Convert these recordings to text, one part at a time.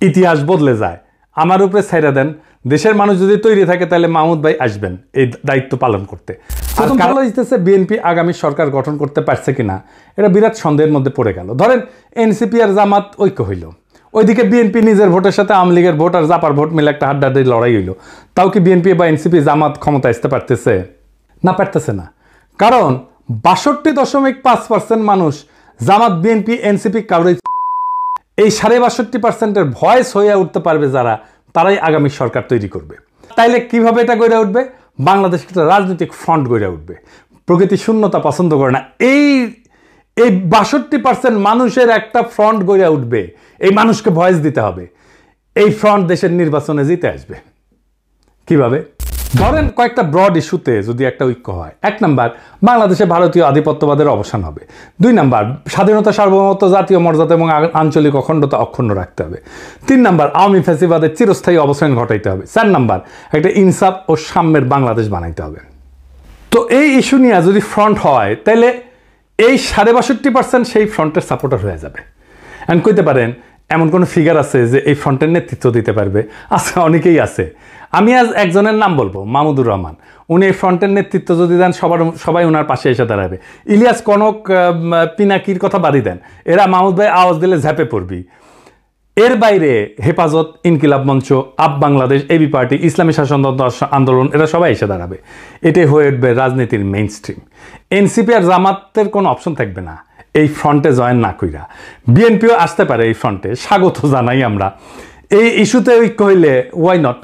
ইতিহাস বদলে যায়। আমার উপরে ছাইরা দেন, দেশের মানুষ যদি তৈরি থাকে তাহলে মাহমুদ ভাই আসবেন এই দায়িত্ব পালন করতে। প্রথম ভালো হইতেছে বিএনপি আগামী সরকার গঠন করতে পারছে কিনা, এটা বিরাট সন্দেহের মধ্যে পড়ে গেল। ধরেন এনসিপি আর জামাত ঐক্য হইল, ওইদিকে বিএনপি নিজের ভোটের সাথে আওয়ামী লীগের ভোট আর জাপার ভোট মিলে একটা হাড্ডাহাড্ডি লড়াই হইল, তাও কি বিএনপি বা এনসিপি জামাত ক্ষমতা আসতে পারতেছে? না, পারতেছে না। কারণ 62.5% মানুষ জামাত বিএনপি এনসিপি কাউরে, এই 62.5%-এর ভয়েস হয়ে উঠতে পারবে যারা, তারাই আগামী সরকার তৈরি করবে। তাইলে কিভাবে এটা গড়ে উঠবে? বাংলাদেশ একটা রাজনৈতিক ফ্রন্ট গড়ে উঠবে। প্রকৃতি শূন্যতা পছন্দ করে না, এই 62% মানুষের একটা ফ্রন্ট গড়ে উঠবে। এই মানুষকে ভয়েস দিতে হবে, এই ফ্রন্ট দেশের নির্বাচনে জিতে আসবে। কিভাবে? ধরেন কয়েকটা ব্রড ইস্যুতে যদি একটা ঐক্য হয়। 1 নাম্বার, বাংলাদেশে ভারতীয় আধিপত্যবাদের অবসান হবে। 2 নাম্বার, স্বাধীনতা, সার্বভৌমত্ব, জাতীয় মর্যাদা এবং আঞ্চলিক অখণ্ডতা অক্ষুণ্ণ রাখতে হবে। 3 নাম্বার, আওয়ামী ফ্যাসিবাদের চিরস্থায়ী অবসান ঘটাইতে হবে। 4 নাম্বার, একটা ইনসাফ ও সাম্যের বাংলাদেশ বানাইতে হবে। তো এই ইস্যু নিয়ে যদি ফ্রন্ট হয়, তাহলে এই 62.5% সেই ফ্রন্টের সাপোর্টার হয়ে যাবে। এন্ড কইতে পারেন এমন কোনো ফিগার আছে যে এই ফ্রন্টের নেতৃত্ব দিতে পারবে? আছে, অনেকেই আছে। আমি আজ একজনের নাম বলবো, মাহমুদুর রহমান। উনি এই ফ্রন্টের নেতৃত্ব যদি দেন, সবাই ওনার পাশে এসে দাঁড়াবে। ইলিয়াস, কনক, পিনাকির কথা বাদই দেন, এরা মাহমুদ ভাই আওয়াজ দিলে ঝাঁপে পড়বি। এর বাইরে হেফাজত, ইনকিলাব মঞ্চ, আপ বাংলাদেশ, এবি পার্টি, ইসলামী শাসনতন্ত্র আন্দোলন, এরা সবাই এসে দাঁড়াবে। এটাই হয়ে উঠবে রাজনীতির মেইন স্ট্রিম। এনসিপি আর জামাতের কোনো অপশন থাকবে না এই ফ্রন্টে জয়েন না কইরা। বিএনপিও আসতে পারে এই ফ্রন্টে, স্বাগত জানাই আমরা। এই ইস্যুতে ঐক্য হইলে ওয়াই নট,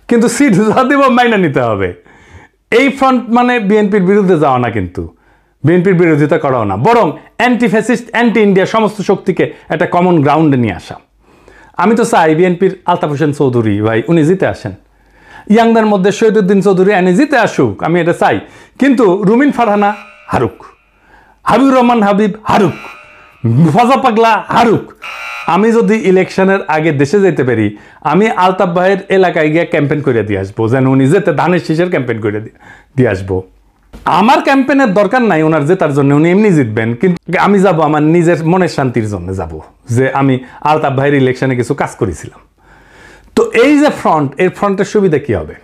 কিন্তু সিট যা দেব মাইনা নিতে হবে। এই ফ্রন্ট মানে বিএনপির বিরুদ্ধে যাওয়া না, কিন্তু বিএনপির বিরোধিতা করাও না, বরং অ্যান্টি ফ্যাসিস্ট, অ্যান্টি ইন্ডিয়া সমস্ত শক্তিকে একটা কমন গ্রাউন্ডে নিয়ে আসা। আমি তো চাই বিএনপির আলতাফ হোসেন চৌধুরী ভাই উনি জিতে আসেন, ইয়াংদের মধ্যে শহীদুদ্দিন চৌধুরী এনে জিতে আসুক, আমি এটা চাই। কিন্তু রুমিন ফারহানা হারুক, হাবিবুর রহমান হাবিব হারুক, ফজা পাগলা হারুক। আমি যদি ইলেকশনের আগে দেশে যেতে পারি, আমি আলতাফ ভাইয়ের এলাকায় গিয়ে ক্যাম্পেইন করে দিয়ে আসবো, যেন উনি যেতে ধানের শীষের ক্যাম্পেইন করে দিয়ে আসবো। আমার ক্যাম্পেইনের দরকার নাই ওনার জেতার জন্য, উনি এমনি জিতবেন, কিন্তু আমি যাব আমার নিজের মনের শান্তির জন্য যাব, যে আমি আলতাফ ভাইয়ের ইলেকশনে কিছু কাজ করেছিলাম। তো এই যে ফ্রন্ট, এই ফ্রন্টের সুবিধা কি হবে?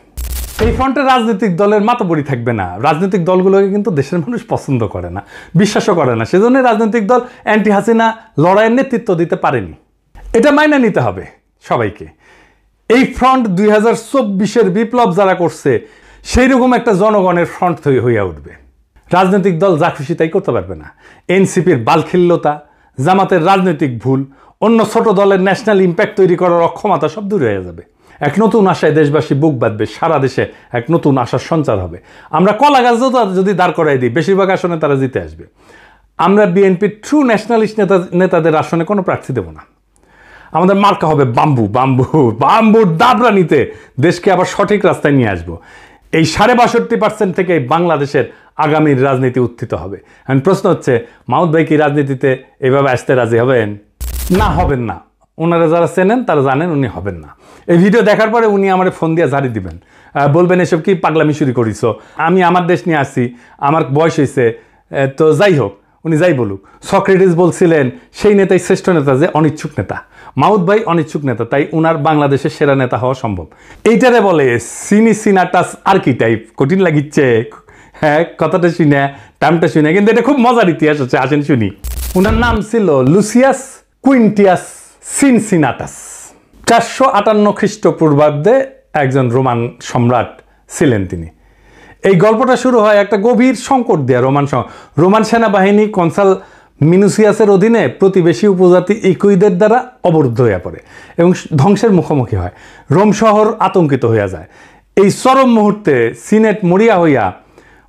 এই ফ্রন্টে রাজনৈতিক দলের মাতবরি থাকবে না। রাজনৈতিক দলগুলোকে কিন্তু দেশের মানুষ পছন্দ করে না, বিশ্বাসও করে না। সেজন্য রাজনৈতিক দল অ্যান্টি হাসিনা লড়াইয়ের নেতৃত্ব দিতে পারেনি। এটা মাইনে নিতে হবে সবাইকে। এই ফ্রন্ট 2024-এর বিপ্লব যারা করছে, সেই রকম একটা জনগণের ফ্রন্ট হইয়া উঠবে। রাজনৈতিক দল যা খুশি তাই করতে পারবে না। এনসিপির বালখিল্যতা, জামাতের রাজনৈতিক ভুল, অন্য ছোট দলের ন্যাশনাল ইম্প্যাক্ট তৈরি করার অক্ষমতা সব দূর হয়ে যাবে। এক নতুন আশায় দেশবাসী বুক বাঁধবে, সারা দেশে এক নতুন আশার সঞ্চার হবে। আমরা কলা গাছ যদি দাঁড় করাই দিই, বেশিরভাগ আসনে তারা জিতে আসবে। আমরা বিএনপির ট্রু ন্যাশনালিস্ট নেতাদের আসনে কোনো প্রার্থী দেব না। আমাদের মার্কা হবে বাম্বু, বাম্বু, বাম্বুর দাবরা নিতে দেশকে আবার সঠিক রাস্তায় নিয়ে আসবো। এই 62% থেকে বাংলাদেশের আগামীর রাজনীতি উত্থিত হবে। এখন প্রশ্ন হচ্ছে, মাহমুদ ভাই কি রাজনীতিতে এভাবে আসতে রাজি হবেন? না, হবেন না। ওনারা যারা চেনেন তারা জানেন উনি হবেন না। এই ভিডিও দেখার পরে উনি আমার ফোন দিয়ে ঝাড়ি দিবেন, বলবেন এসব কি পাগলামি শুরু করিস, আমি আমার দেশ নিয়ে আসছি, আমার বয়স হয়েছে। তো যাই হোক, উনি যাই বলুক। সক্রেটিস বলছিলেন সেই নেতাই শ্রেষ্ঠ নেতা যে অনিচ্ছুক নেতা। মাহমুদ ভাই অনিচ্ছুক নেতা, তাই উনার বাংলাদেশের সেরা নেতা হওয়া সম্ভব। এইটারে বলে সিনাটাস আর্কিটাইপ। কঠিন লাগিচ্ছে হ্যাঁ কথাটা শুনে, টার্মটা শুনে, কিন্তু এটা খুব মজার ইতিহাস আছে, আসেন শুনি। উনার নাম ছিল লুসিয়াস কুইন্টিয়াস সিনসিনাটাস। 458 খ্রিস্টপূর্বাব্দে একজন রোমান সম্রাট ছিলেন তিনি। এই গল্পটা শুরু হয় একটা গভীর সংকট দিয়ে। রোমান সেনাবাহিনী কনসাল মিনুসিয়াসের অধীনে প্রতিবেশী উপজাতি ইকুইদের দ্বারা অবরুদ্ধ হয়ে পড়ে এবং ধ্বংসের মুখোমুখি হয়। রোম শহর আতঙ্কিত হয়ে যায়। এই চরম মুহূর্তে সিনেট মরিয়া হইয়া,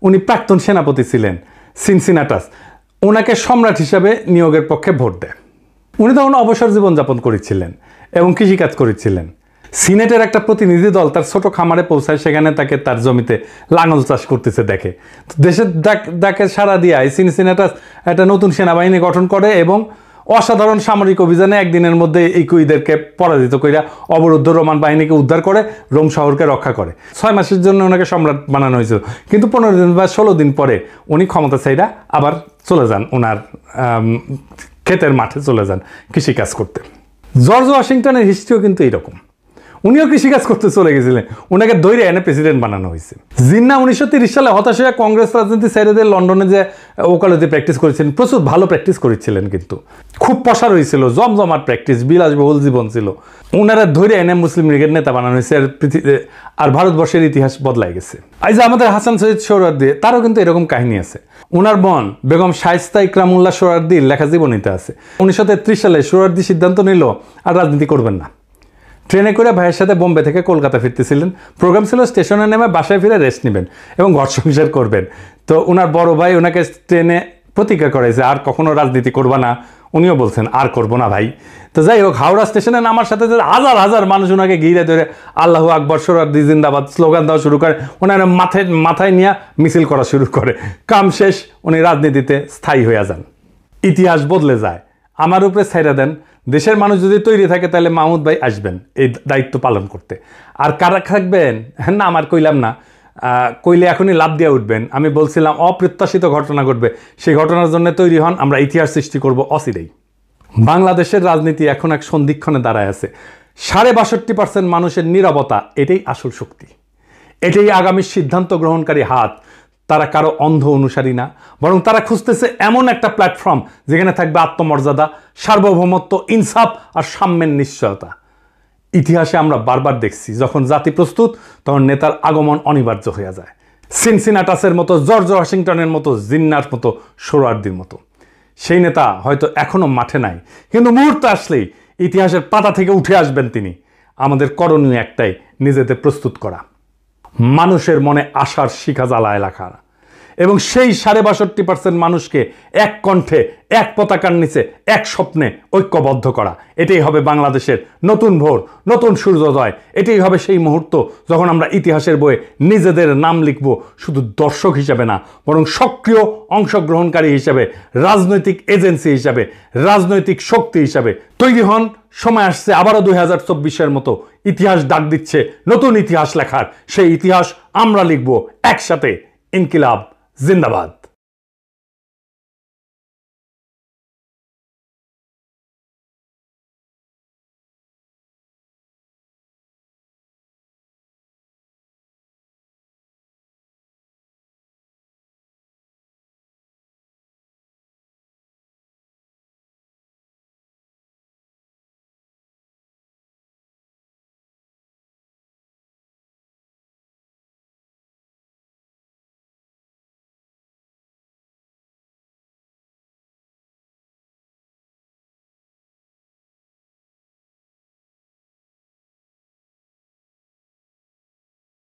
উনি প্রাক্তন সেনাপতি ছিলেন সিনসিনাটাস, ওনাকে সম্রাট হিসাবে নিয়োগের পক্ষে ভোট দেয়। উনি তখন অবসর জীবনযাপন করেছিলেন এবং কৃষিকাজ করেছিলেন। সিনেটের একটা প্রতিনিধি দল তার ছোট খামারে পৌঁছায়, সেখানে তাকে তার জমিতে লাঙল চাষ করতেছে দেখে। দেশের ডাকে সাড়া দিয়ে সিনসিনাটাস একটা নতুন সেনাবাহিনী গঠন করে এবং অসাধারণ সামরিক অভিযানে একদিনের মধ্যে ইকুইদেরকে পরাজিত কইরা অবরুদ্ধ রোমান বাহিনীকে উদ্ধার করে রোম শহরকে রক্ষা করে। 6 মাসের জন্য ওনাকে সম্রাট বানানো হয়েছিল, কিন্তু 15 দিন বা 16 দিন পরে উনি ক্ষমতা চাইরা আবার চলে যান, ওনার ক্ষেতের মাঠে চলে যান কৃষিকাজ করতে। জর্জ ওয়াশিংটনের হিস্ট্রিও কিন্তু এরকম। উনিও কৃষিকাজ করতে চলে গেছিলেন, ওনাকে ধৈর্য এনে প্রেসিডেন্ট বানানো হয়েছে। জিন্নাহ 1930 সালে হতাশ হয়ে কংগ্রেস রাজনীতি ছেড়ে দিয়ে লন্ডনে যে ওকালতি প্র্যাকটিস করেছিলেন, প্রচুর ভালো প্র্যাকটিস করেছিলেন, কিন্তু খুব পসার হয়েছিল, জমজমাট প্র্যাকটিস, বিলাসবহুল জীবন ছিল। ওনারা ধৈর্য এনে মুসলিম লীগের নেতা বানানো হয়েছে, আর ভারতবর্ষের ইতিহাস বদলাই গেছে। এই যে আমাদের হাসান সৈয়দ সোহরাওয়ার্দী, তারও কিন্তু এরকম কাহিনী আছে। ওনার বোন বেগম শায়েস্তা ইকরামুল্লাহ সোহরাওয়ার্দীর লেখা জীবনীতে আছে 1933 সালে সোহরাওয়ার্দী সিদ্ধান্ত নিল আর রাজনীতি করবেন না। ট্রেনে করে ভাইয়ের সাথে বোম্বে থেকে কলকাতা ফিরতেছিলেন। প্রোগ্রাম ছিল স্টেশনে নেমে বাসায় ফিরে রেস্ট নেবেন এবং ঘর সংসার করবেন। তো ওনার বড় ভাই ওনাকে ট্রেনে প্রতিজ্ঞা করেছে আর কখনো রাজনীতি করবা না। উনিও বলছেন আর করবো না ভাই। তো যাই হোক, হাওড়া স্টেশনে নামার সাথে সাথে হাজার হাজার মানুষ ওনাকে ঘিরে ধরে আল্লাহু আকবর, সোহরাওয়ার্দী জিন্দাবাদ স্লোগান দেওয়া শুরু করে। ওনার মাথায় নিয়ে মিছিল করা শুরু করে। কাম শেষ, উনি রাজনীতিতে স্থায়ী হয়ে যান। ইতিহাস বদলে যায়। আমার উপরে ছাইরা দেন, দেশের মানুষ যদি তৈরি থাকে তাহলে মাহমুদ ভাই আসবেন এই দায়িত্ব পালন করতে। আর কারা থাকবেন না আমার কইলাম না, কইলে এখনই লাভ দিয়ে উঠবেন। আমি বলছিলাম অপ্রত্যাশিত ঘটনা ঘটবে, সেই ঘটনার জন্য তৈরি হন, আমরা ইতিহাস সৃষ্টি করব অচিরেই। বাংলাদেশের রাজনীতি এখন এক সন্ধিক্ষণে দাঁড়ায় আছে। ৬২% মানুষের নীরবতা, এটাই আসল শক্তি, এটাই আগামী সিদ্ধান্ত গ্রহণকারী হাত। তারা কারো অন্ধ অনুসারী না, বরং তারা খুঁজতেছে এমন একটা প্ল্যাটফর্ম যেখানে থাকবে আত্মমর্যাদা, সার্বভৌমত্ব, ইনসাফ আর সাম্যের নিশ্চয়তা। ইতিহাসে আমরা বারবার দেখছি, যখন জাতি প্রস্তুত তখন নেতার আগমন অনিবার্য হয়ে যায়। সিনসিনাটাসের মতো, জর্জ ওয়াশিংটনের মতো, জিন্নাহর মতো, সোহরাওয়ার্দীর মতো। সেই নেতা হয়তো এখনো মাঠে নাই, কিন্তু মুহূর্তে আসলেই ইতিহাসের পাতা থেকে উঠে আসবেন তিনি। আমাদের করণীয় একটাই, নিজেদের প্রস্তুত করা, মানুষের মনে আশার শিখা জ্বালায় রাখা এবং সেই ৬২% মানুষকে এক কণ্ঠে, এক পতাকার নিচে, এক স্বপ্নে ঐক্যবদ্ধ করা। এটাই হবে বাংলাদেশের নতুন ভোর, নতুন সূর্যোদয়। এটাই হবে সেই মুহূর্ত যখন আমরা ইতিহাসের বইয়ে নিজেদের নাম লিখব, শুধু দর্শক হিসেবে না, বরং সক্রিয় অংশগ্রহণকারী হিসেবে, রাজনৈতিক এজেন্সি হিসাবে, রাজনৈতিক শক্তি হিসাবে। তৈরি হন, সময় আসছে আবারও 2024-এর মতো। ইতিহাস ডাক দিচ্ছে নতুন ইতিহাস লেখার। সেই ইতিহাস আমরা লিখব একসাথে। ইনকিলাব জিন্দাবাদ।